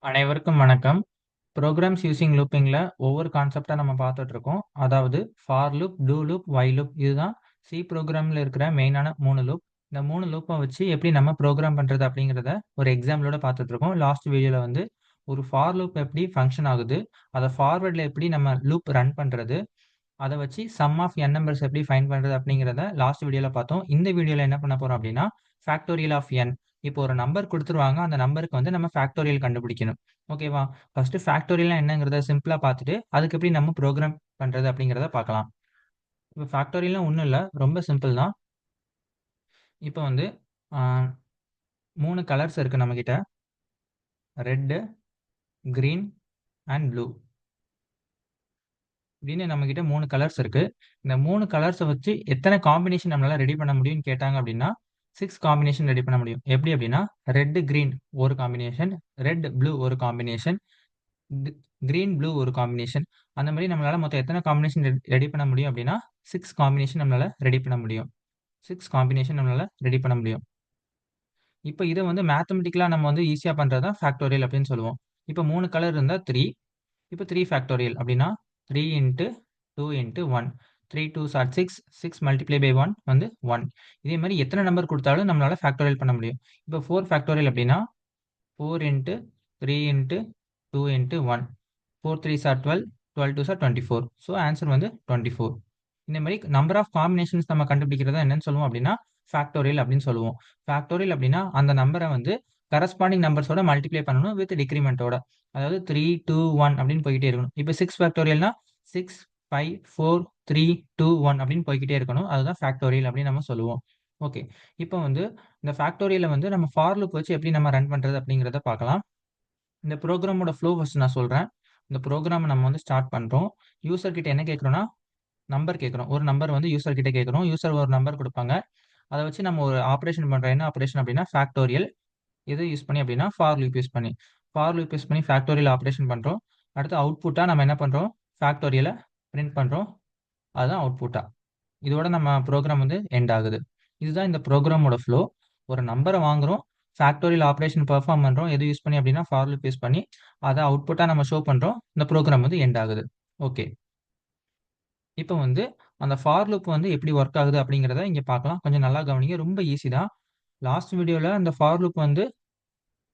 அனைவருக்கும் வணக்கம். Programs using லூப்பிங்ல ஒவ்வொரு கான்செப்ட்டா நம்ம பார்த்துட்டு இருக்கோம். அதாவது for loop, do loop, while loop இதுதான் சி ப்ரோகிராம்ல இருக்கிற மெயினான 3 லூப். இந்த 3 லூப்ப வச்சு எப்படி நம்ம ப்ரோகிராம் பண்றது அப்படிங்கிறத ஒரு எக்ஸாம்பிளோட பார்த்துட்டு இருக்கோம். லாஸ்ட் வீடியோல வந்து ஒரு ஃபார் லூப் எப்படி ஃபங்ஷன் ஆகுது, அத ஃபார்வர்ட்ல எப்படி நம்ம லூப் ரன் பண்றது, அத வச்சு சம் ஆஃப் n நம்பர்ஸ் எப்படி ஃபைண்ட் பண்றது அப்படிங்கிறத லாஸ்ட் வீடியோல பார்த்தோம். இந்த வீடியோல என்ன பண்ண போறோம் அப்படின்னா, ஃபேக்டோரியல் ஆஃப் n. இப்போ ஒரு நம்பர் குடுத்துருவாங்க. அந்த நம்பருக்கு வந்து நம்ம ஃபேக்டோரியல் கண்டுபிடிக்கணும். ஓகேவா? ஃபர்ஸ்ட் ஃபேக்டோரியல்னா என்னங்கிறத சிம்பிளா பார்த்துட்டு, அதுக்கு எப்படி நம்ம ப்ரோகிராம் பண்றது அப்படிங்கிறத பார்க்கலாம். இப்போ ஃபேக்டோரியல்னா ஒண்ணும் இல்ல. ரொம்ப சிம்பிள் தான். இப்போ வந்து ஆ 3 கலர்ஸ் இருக்கு நம்மகிட்ட. Red, green and blue. இப்படின்னு நம்மகிட்ட 3 கலர்ஸ் இருக்கு. இந்த 3 கலர்ஸ வச்சு எத்தன காம்பினேஷன் நம்மளால ரெடி பண்ண முடியும்னு கேட்டாங்க அப்படின்னா, 6 காம்பினேஷன் ரெடி பண்ண முடியும். எப்படி அப்படின்னா, ரெட், கிரீன் ஒரு காம்பினேஷன், ரெட், ப்ளூ ஒரு காம்பினேஷன், க் கிரீன், ப்ளூ ஒரு காம்பினேஷன். அந்த மாரி நம்மளால மொத்தம் எத்தன காம்பினேஷன் ரெடி பண்ண முடியும் அப்படின்னா, 6 காம்பினேஷன் நம்மளால ரெடி பண்ண முடியும். 6 காம்பினேஷன் நம்மளால ரெடி பண்ண முடியும். இப்ப இத வந்து மேத்தமேட்டிக்கலா நம்ம வந்து ஈஸியா பண்றது தான் ஃபேக்டோரியல் அப்படின்னு சொல்லுவோம். இப்ப 3 கலர் இருந்தா 3. இப்ப 3 ஃபேக்டோரியல் அப்படின்னா 3 into 2 into 1. 3 2s are 6. 6 multiply by 1 வந்து 1. இதே மாரி எத்தனை நம்பர் குடுத்தாலும் நம்மளால ஃபேக்டோரியல் பண்ண முடியும். இப்ப 4 ஃபேக்டோரியல் அப்படின்னா 4 into 3 into 2 into 1. 4 3s are 12. 12 2s are 24. So answer வந்து 24. இந்த மாரி நம்பர் ஆஃப் காம்பினேஷன்ஸ் நம்ம கண்டுபிடிக்கிறத என்னன்னு சொல்லுவோம் அப்படின்னா, ஃபேக்டோரியல் அப்படின்னு சொல்லுவோம். ஃபேக்டோரியல் அப்படின்னா அந்த நம்பர வந்து கரஸ்பாண்டிங் நம்பர்ஸோட மல்டிப்ளை பண்ணணும் வித் டிக்ரிமென்ட்டோட. அதாவது 3, 2, 1 அப்படின்னு போய்க்கிட்டே இருக்கணும். இப்ப 6 ஃபேக்டோரியல்னா 6, 5, 4, 3, 2, 1 அப்படின்னு போய்க்கிட்டே இருக்கணும். அதுதான் ஃபேக்டோரியல் அப்படின்னு நம்ம சொல்லுவோம். ஓகே. இப்ப வந்து இந்த ஃபேக்டோரியல வந்து நம்ம ஃபார் லூப் வச்சு எப்படி நம்ம ரன் பண்றது அப்படிங்கிறத பார்க்கலாம். இந்த ப்ரோகிராமோட ஃப்ளோ ஃபர்ஸ்ட் நான் சொல்றேன். இந்த ப்ரோகிராம நம்ம வந்து ஸ்டார்ட் பண்றோம். யூசர் கிட்ட என்ன கேட்கிறோம்னா, நம்பர் கேட்கிறோம். ஒரு நம்பர் வந்து யூசர் கிட்ட கேட்கிறோம். யூசர் ஒரு நம்பர் குடுப்பாங்க. அத வச்சு நம்ம ஒரு ஆப்பரேஷன் பண்றோம். என்ன ஆப்பரேஷன் அப்படின்னா, ஃபேக்டோரியல். எத யூஸ் பண்ணி அப்படின்னா, ஃபார் லூப் யூஸ் பண்ணி. ஃபார் லூப் யூஸ் பண்ணி ஃபேக்டோரியல் ஆப்பரேஷன் பண்றோம். அடுத்து அவுட்புட்டா நம்ம என்ன பண்றோம்? ஃபேக்டோரியல பிரிண்ட் பண்றோம். அதுதான் அவுட்புட்டா. இதோட நம்ம ப்ரோகிராம் வந்து எண்ட் ஆகுது. இதுதான் இந்த ப்ரோகிராமோட ஃப்ளோ. ஒரு நம்பர வாங்குறோம். ஃபேக்டோரியல் ஆப்பரேஷன் பெர்ஃபார்ம் பண்றோம். எது யூஸ் பண்ணி அப்படின்னா, ஃபார் லூப் யூஸ் பண்ணி. அத அவுட்புட்டா நம்ம ஷோ பண்றோம். இந்த ப்ரோகிராம் வந்து எண்ட் ஆகுது. ஓகே. இப்ப வந்து அந்த ஃபார் லூப் வந்து எப்படி வொர்க் ஆகுது அப்படிங்கிறத இங்க பார்க்கலாம். கொஞ்சம் நல்லா கவனிங்க. ரொம்ப ஈஸி தான். லாஸ்ட் வீடியோல அந்த ஃபார் லூப் வந்து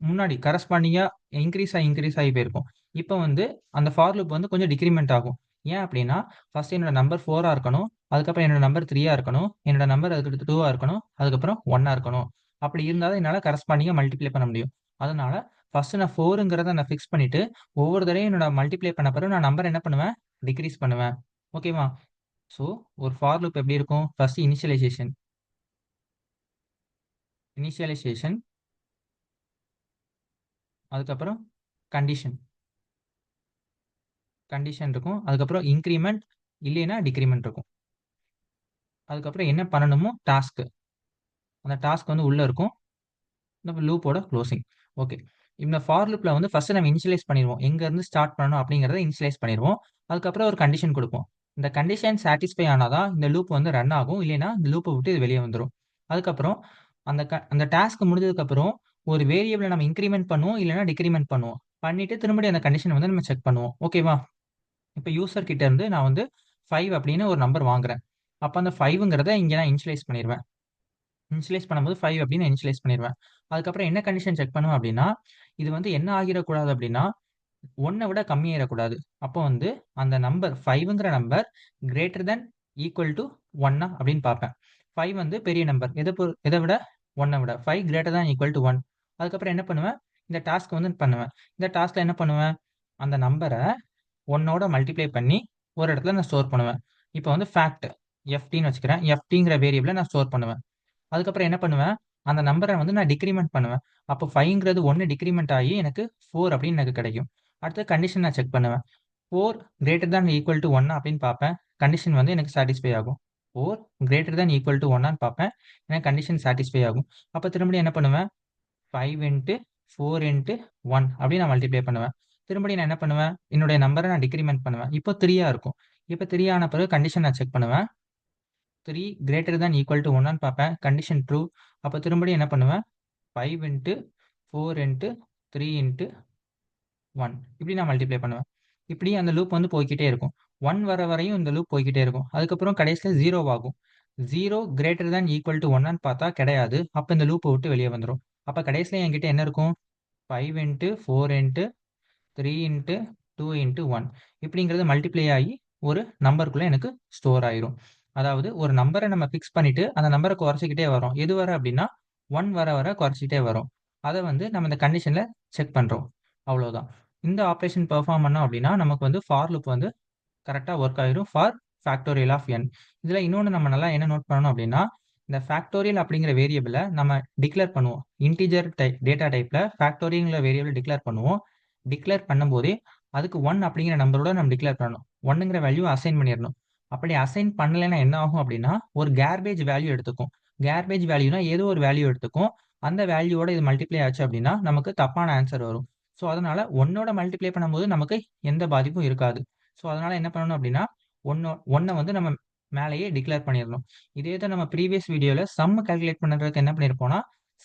முன்னாடி கரஸ்பாண்டிங்கா இன்கிரீஸ் ஆகி போயிருக்கும். இப்ப வந்து அந்த ஃபார் லூப் வந்து கொஞ்சம் டிக்ரிமென்ட் ஆகும். ஏன் அப்படின்னா, ஃபர்ஸ்ட் என்னோட நம்பர் 4ஆ இருக்கணும். அதுக்கப்புறம் என்னோட நம்பர் 3ஆ இருக்கணும். என்னோட நம்பர் அதுக்கடுத்து 2ஆ இருக்கணும். அதுக்கப்புறம் 1ஆ இருக்கணும். அப்படி இருந்தா தான் என்னால கரஸ்பாண்டிங்கா மல்டிப்ளை பண்ண முடியும். அதனால ஃபர்ஸ்ட் நான் 4ங்கிறத நான் ஃபிக்ஸ் பண்ணிட்டு, ஒவ்வொரு தடவையும் என்னோட மல்டிப்ளை பண்ண பிறகு நான் நம்பர் என்ன பண்ணுவேன்? டிக்ரீஸ் பண்ணுவேன். ஓகேவா? ஸோ ஒரு ஃபார் லூப் எப்படி இருக்கும்? ஃபர்ஸ்ட் இனிஷியலைசேஷன் அதுக்கப்புறம் கண்டிஷன் கண்டிஷன் இருக்கும். அதுக்கப்புறம் இன்கிரிமெண்ட் இல்லைன்னா டிக்ரிமெண்ட் இருக்கும். அதுக்கப்புறம் என்ன பண்ணணுமோ டாஸ்க். அந்த டாஸ்க் வந்து உள்ள இருக்கும். இந்த லூப்போட குளோசிங். ஓகே. இந்த ஃபார் லூப்ல வந்து ஃபர்ஸ்ட் நம்ம இனிஷியலைஸ் பண்ணிருவோம். எங்க இருந்து ஸ்டார்ட் பண்ணணும் அப்படிங்கிறத இனிஷியலைஸ் பண்ணிருவோம். அதுக்கப்புறம் ஒரு கண்டிஷன் குடுப்போம். இந்த கண்டிஷன் சாட்டிஸ்ஃபை ஆனா தான் இந்த லூப் வந்து ரன் ஆகும். இல்லைன்னா இந்த லூப்ப விட்டு இது வெளிய வந்துரும். அதுக்கப்புறம் அந்த டாஸ்க் முடிஞ்சதுக்கப்புறம் ஒரு வேரியபிள நம்ம இன்கிரிமெண்ட் பண்ணுவோம். இல்லைன்னா டிக்ரிமெண்ட் பண்ணுவோம். பண்ணிட்டு திரும்படியும் அந்த கண்டிஷன வந்து நம்ம செக் பண்ணுவோம். ஓகேவா? இப்ப யூசர் கிட்ட இருந்து நான் வந்து 5 அப்படின்னு ஒரு நம்பர் வாங்குறேன். அப்ப அந்த 5ங்கிறத இங்க நான் இனிஷியலைஸ் பண்ணிருவேன். இனிஷியலைஸ் பண்ணும்போது 5 அப்படின்னு இனிஷியலைஸ் பண்ணிருவேன். அதுக்கப்புறம் என்ன கண்டிஷன் செக் பண்ணுவேன் அப்படின்னா, இது வந்து என்ன ஆகிரக்கூடாது அப்படின்னா, 1 விட கம்மியாயிறக்கூடாது. அப்போ வந்து அந்த நம்பர் 5ங்கிற number greater than equal to 1 அப்படின்னு பார்ப்பேன். 5 வந்து பெரிய நம்பர். எத விட? 1 விட. 5 கிரேட்டர் தென் ஈக்குவல் டூ 1. அதுக்கப்புறம் என்ன பண்ணுவேன்? இந்த டாஸ்க் வந்து பண்ணுவேன். இந்த டாஸ்க்ல என்ன பண்ணுவேன்? அந்த நம்பர 1ஓட மல்டிப்ளை பண்ணி ஒரு இடத்துல நான் ஸ்டோர் பண்ணுவேன். இப்போ வந்து ஃபேக்ட் எஃப்டின்னு வச்சுக்கிறேன். எஃப்டிங்கிற வேரியபிள நான் ஸ்டோர் பண்ணுவேன். அதுக்கப்புறம் என்ன பண்ணுவேன்? அந்த நம்பர வந்து நான் டிக்ரிமெண்ட் பண்ணுவேன். அப்போ 5ங்கிறது 1 டிக்ரிமெண்ட் ஆகி எனக்கு 4 அப்படின்னு எனக்கு கிடைக்கும். அடுத்து கண்டிஷன் நான் செக் பண்ணுவேன். 4 கிரேட்டர் தேன் ஈக்குவல் டூ 1 அப்படின்னு பார்ப்பேன். கண்டிஷன் வந்து எனக்கு சாட்டிஸ்ஃபை ஆகும். 4 கிரேட்டர் தேன் ஈக்குவல் டூ 1 பார்ப்பேன். எனக்கு கண்டிஷன் சாட்டிஸ்ஃபை ஆகும். அப்ப திரும்படியும் என்ன பண்ணுவேன்? 5 இன்டு 4 இன்டு 1 அப்படின்னு நான் மல்டிப்ளை பண்ணுவேன். திரும்படியும் நான் என்ன பண்ணுவேன்? என்னுடைய நம்பர நான் டிக்ரிமெண்ட் பண்ணுவேன். இப்போ 3ஆ இருக்கும். இப்போ 3 ஆன பிறகு கண்டிஷன் நான் செக் பண்ணுவேன். 3 கிரேட்டர் தேன் ஈக்குவல் டூ 1 பார்ப்பேன். Condition true. அப்ப திரும்படியும் என்ன பண்ணுவேன்? 5 இன்டு 4 இன்டு 3 இன்டு 1 இப்படி நான் மல்டிப்ளை பண்ணுவேன். இப்படி அந்த லூப் வந்து போய்க்கிட்டே இருக்கும். 1 வர வரையும் இந்த லூப் போய்க்கிட்டே இருக்கும். அதுக்கப்புறம் கடைசியில 0 ஆகும். 0 கிரேட்டர் தேன் ஈக்குவல் டு 1 பார்த்தா கிடையாது. அப்ப இந்த லூப்ப விட்டு வெளியே வந்துரும். அப்ப கடைசியில என்கிட்ட என்ன இருக்கும்? 5 இன்டு 4 இன்டு 3 இன்டு 2 இன்டு 1 இப்படிங்கிறது மல்டிப்ளை ஆகி ஒரு நம்பருக்குள்ள எனக்கு ஸ்டோர் ஆயிரும். அதாவது ஒரு நம்பரை நம்ம ஃபிக்ஸ் பண்ணிட்டு அந்த நம்பரை குறைச்சிக்கிட்டே வரோம். எது வர அப்படின்னா 1 வர வர குறைச்சிக்கிட்டே வரும். அதை வந்து நம்ம இந்த கண்டிஷன்ல செக் பண்றோம். அவ்வளவுதான். இந்த ஆப்ரேஷன் பெர்ஃபார்ம் பண்ணோம் அப்படின்னா நமக்கு வந்து ஃபார் லூப் வந்து கரெக்டாக ஒர்க் ஆயிரும் ஃபார் ஃபேக்டோரியல் ஆஃப் n. இதில் இன்னொன்று நம்ம நல்லா என்ன நோட் பண்ணணும் அப்படின்னா இந்த ஃபேக்டோரியல் அப்படிங்கிற வேரியபிளை நம்ம டிக்ளேர் பண்ணுவோம். இன்டிஜர் டேட்டா டைப்பில் ஃபேக்டோரியல்ங்கிற வேரியபிள் டிக்ளேர் பண்ணுவோம். டிக்ளேர் பண்ணும்போதே அதுக்கு 1 அப்படிங்கிற நம்பரோட நம்ம டிக்ளேர் பண்ணணும். 1ங்கிற வேல்யூ அசைன் பண்ணிடணும். அப்படி அசைன் பண்ணலைன்னா என்ன ஆகும் அப்படின்னா ஒரு கேர்பேஜ் வேல்யூ எடுத்துக்கும். கேர்பேஜ் வேல்யூனா ஏதோ ஒரு வேல்யூ எடுத்துக்கும். அந்த வேல்யூவோட இது மல்டிப்ளை ஆச்சு அப்படின்னா நமக்கு தப்பான ஆன்சர் வரும். ஸோ அதனால 1ஓட மல்டிப்ளை பண்ணும்போது நமக்கு எந்த பாதிப்பும் இருக்காது. ஸோ அதனால என்ன பண்ணணும் அப்படின்னா ஒன்றை வந்து நம்ம மேலேயே டிக்ளேர் பண்ணிடணும். இதே தான் நம்ம ப்ரீவியஸ் வீடியோவில் சம் கால்குலேட் பண்ணுறதுக்கு என்ன பண்ணியிருப்போம்னா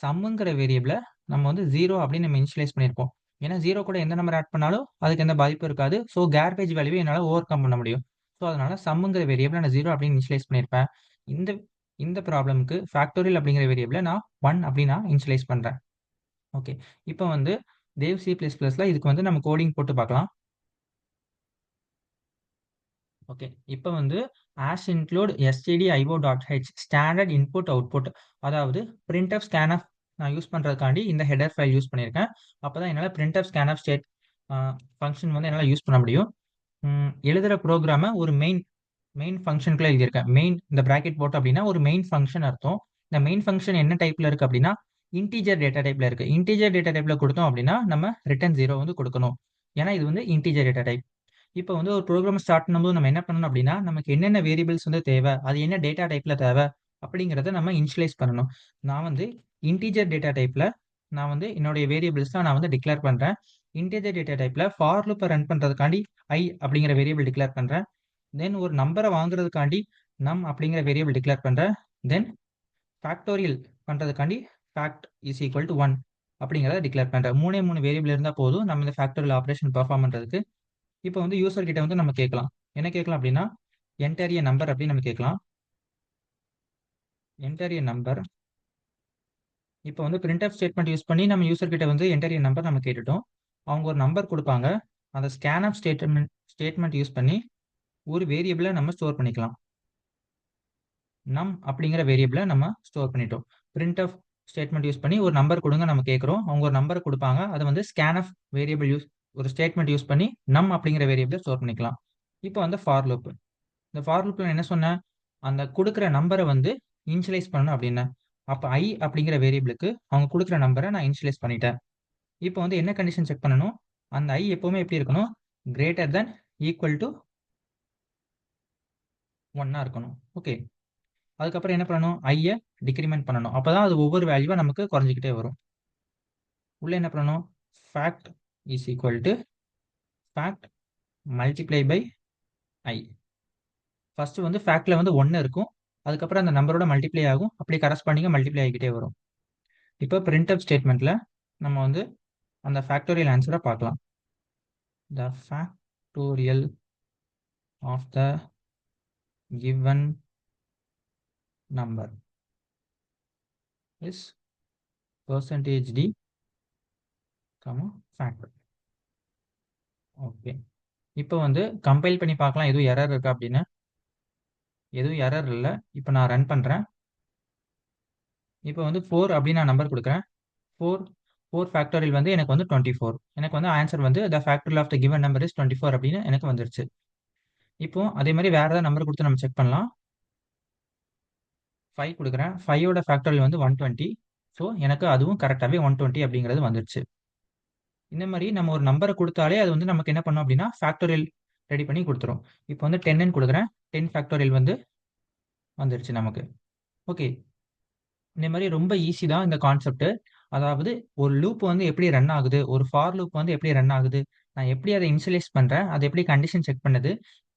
சம்முங்கிற வேரியபிளை நம்ம வந்து 0 அப்படின்னு நம்ம இனிஷியலைஸ் பண்ணியிருப்போம். ஏன்னா 0 கூட எந்த நம்பர் ஆட் பண்ணாலும் அதுக்கு எந்த பாதிப்பும் இருக்காது. ஸோ கேர்பேஜ் வேல்யூவை என்னால் ஓவர் கம் பண்ண முடியும். ஸோ அதனால சம்முங்கிற வேரியபிளை நான் 0 அப்படின்னு இனிஷியலைஸ் பண்ணியிருப்பேன். இந்த இந்த ப்ராப்ளமுக்கு ஃபேக்டோரியல் அப்படிங்கிற வேரியபிளை நான் 1 அப்படின்னு நான் இனிஷியலைஸ் பண்ணுறேன். ஓகே, இப்போ வந்து தேவ் C++ல இதுக்கு வந்து நம்ம கோடிங் போட்டு பார்க்கலாம். ஓகே, இப்போ வந்து ash include stdio.h standard input output, அதாவது printf scanf நான் யூஸ் பண்ணுறதுக்காண்டி இந்த ஹெடர் ஃபைல் யூஸ் பண்ணியிருக்கேன். அப்போ தான் என்னால் printf scanf ஸ்டேட் ஃபங்க்ஷன் வந்து என்னால் யூஸ் பண்ண முடியும். எழுதுகிற ப்ரோக்ராமை ஒரு மெயின் ஃபங்க்ஷனுக்குள்ளே எழுதியிருக்கேன். மெயின் இந்த ப்ராக்கெட் போட்டு அப்படின்னா ஒரு மெயின் ஃபங்க்ஷன் அர்த்தம். இந்த மெயின் ஃபங்க்ஷன் என்ன டைப்பில் இருக்குது அப்படின்னா இன்டீஜர் டேட்டா டைப்பில் இருக்குது. இன்டீஜர் டேட்டா டைப்பில் கொடுத்தோம் அப்படின்னா நம்ம ரிட்டர்ன் 0 வந்து கொடுக்கணும். ஏன்னா இது வந்து இன்டீஜர் டேட்டா டைப். இப்போ வந்து ஒரு ப்ரோக்ராம் ஸ்டார்ட் பண்ணும்போது நம்ம என்ன பண்ணணும் அப்படின்னா நமக்கு என்னென்ன வேரியபிள்ஸ் வந்து தேவை, அது என்ன டேட்டா டைப்பில் தேவை அப்படிங்கிறத நம்ம இனிஷியலைஸ் பண்ணணும். நான் வந்து இன்டீஜர் டேட்டா டைப்பில் நான் வந்து என்னுடைய வேரியபிள்ஸ்லாம் நான் வந்து டிக்ளேர் பண்ணுறேன். இன்டீஜர் டேட்டா டைப்பில் ஃபார் லூப்பை ரன் பண்ணுறதுக்காண்டி ஐ அப்படிங்கிற வேரியபிள் டிக்ளேர் பண்ணுறேன். தென் ஒரு நம்பரை வாங்குறதுக்காண்டி நம் அப்படிங்கிற வேரியபிள் டிக்ளேர் பண்ணுறேன். தென் ஃபேக்டோரியல் பண்ணுறதுக்காண்டி ஃபேக்ட் இஸ் ஈக்குவல் டு 1 அப்படிங்கிறத டிக்ளேர் பண்ணுறேன். 3 வேரியபிள் இருந்தால் போதும் நம்ம இந்த ஃபேக்டோரியல் ஆப்ரேஷன் பெர்ஃபார்ம் பண்ணுறதுக்கு. இப்போ வந்து யூசர் கிட்ட வந்து நம்ம கேட்கலாம். என்ன கேட்கலாம் அப்படின்னா என்டர் எ நம்பர் அப்படின்னு நம்ம கேட்கலாம். என்டர் எ நம்பர். இப்போ வந்து printf ஸ்டேட்மெண்ட் யூஸ் பண்ணி நம்ம யூசர் கிட்ட வந்து என்டர் எ நம்பர் நம்ம கேட்டுட்டோம். அவங்க ஒரு நம்பர் கொடுப்பாங்க. அந்த scanf ஸ்டேட்மெண்ட் யூஸ் பண்ணி ஒரு வேரியபிளை நம்ம ஸ்டோர் பண்ணிக்கலாம். நம் அப்படிங்கிற வேரியபிளை நம்ம ஸ்டோர் பண்ணிட்டோம். printf ஸ்டேட்மெண்ட் யூஸ் பண்ணி ஒரு நம்பர் கொடுங்க நம்ம கேட்குறோம். அவங்க ஒரு நம்பர் கொடுப்பாங்க. அதை வந்து scanf வேரியபிள் ஒரு ஸ்டேட்மெண்ட் யூஸ் பண்ணி நம் அப்படிங்கிற வேரியபிளை ஸ்டோர் பண்ணிக்கலாம். இப்போ வந்து ஃபார் லூப். இந்த ஃபார் லூப்ல என்ன சொன்னேன், அந்த கொடுக்குற நம்பரை வந்து இனிஷியலைஸ் பண்ணணும் அப்படின்னு. அப்போ ஐ அப்படிங்கிற வேரியபிளுக்கு அவங்க கொடுக்குற நம்பரை நான் இனிஷியலைஸ் பண்ணிட்டேன். இப்போ வந்து என்ன கண்டிஷன் செக் பண்ணணும், அந்த ஐ எப்பவுமே எப்படி இருக்கணும், கிரேட்டர் தென் ஈக்குவல் டு 1 இருக்கணும். ஓகே, அதுக்கப்புறம் என்ன பண்ணணும், ஐயை டிக்ரிமெண்ட் பண்ணணும். அப்போதான் அது ஒவ்வொரு வேல்யூவாக நமக்கு குறைஞ்சிக்கிட்டே வரும். உள்ள என்ன பண்ணணும், fact is equal to fact multiply by i. First வந்து ஃபேக்ட்ல வந்து 1 இருக்கும். அதுக்கப்புறம் அந்த நம்பரோட மல்டிப்ளை ஆகும். அப்படியே கரஸ்பாண்டிங்காக மல்டிப்ளை ஆகிக்கிட்டே வரும். இப்போ printf ஸ்டேட்மெண்ட்ல நம்ம வந்து அந்த ஃபேக்டோரியல் ஆன்சரை பார்க்கலாம். The factorial of the given number is %d, factor. Okay, இப்போ வந்து கம்பைல் பண்ணி பார்க்கலாம் எதுவும் எரர் இருக்கா அப்படின்னு. எதுவும் எரர் இல்லை. இப்போ நான் ரன் பண்ணுறேன். இப்போ வந்து 4 அப்படின்னு நான் நம்பர் கொடுக்குறேன். 4 ஃபேக்டோரியல் வந்து எனக்கு வந்து 24. எனக்கு வந்து ஆன்சர் வந்து the factorial of the given number is 24 அப்படின்னு எனக்கு வந்துருச்சு. இப்போ அதே மாதிரி வேற ஏதாவது நம்பர் கொடுத்து நம்ம செக் பண்ணலாம். 5 கொடுக்குறேன். 5ஓட ஃபேக்டோரியல் வந்து 120. ஸோ எனக்கு அதுவும் கரெக்டாகவே 120 அப்படிங்கிறது வந்துருச்சு. இந்த மாதிரி நம்ம ஒரு நம்பரை கொடுத்தாலே அது வந்து நமக்கு என்ன பண்ணும் அப்படின்னா ஃபேக்டோரியல் ரெடி பண்ணி கொடுத்துரும். இப்போ வந்து 10ன்னு கொடுக்குறேன். 10 ஃபேக்டோரியல் வந்து வந்துருச்சு நமக்கு. ஓகே, இந்த மாதிரி ரொம்ப ஈஸி தான் இந்த கான்செப்ட். அதாவது ஒரு லூப் வந்து எப்படி ரன் ஆகுது, ஒரு ஃபார் லூப் வந்து எப்படி ரன் ஆகுது, நான் எப்படி அதை இனிஷியலைஸ் பண்ணுறேன், அது எப்படி கண்டிஷன் செக் பண்ணுது,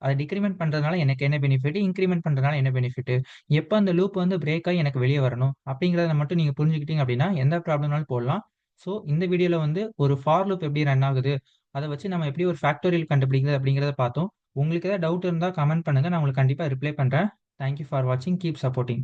அதை டிக்ரிமெண்ட் பண்ணுறதுனால எனக்கு என்ன பெனிஃபிட், இன்க்ரிமெண்ட் பண்ணுறதுனால என்ன பெனிஃபிட், எப்போ அந்த லூப் வந்து பிரேக் ஆகி எனக்கு வெளியே வரணும் அப்படிங்கிறத மட்டும் நீங்கள் புரிஞ்சுக்கிட்டீங்க அப்படின்னா எந்த ப்ராப்ளம்னாலும் போடலாம். ஸோ இந்த வீடியோல வந்து ஒரு ஃபார் லூப் எப்படி ரன் ஆகுது, அத வச்சு நம்ம எப்படி ஒரு ஃபேக்டோரியல் கண்டுபிடிக்கிறது அப்படிங்கிறத பார்த்தோம். உங்களுக்கு ஏதாவது டவுட் இருந்தா கமெண்ட் பண்ணுங்க. நான் உங்களுக்கு கண்டிப்பா ரிப்ளை பண்றேன். தேங்க் யூ ஃபார் வாட்சிங். Keep supporting.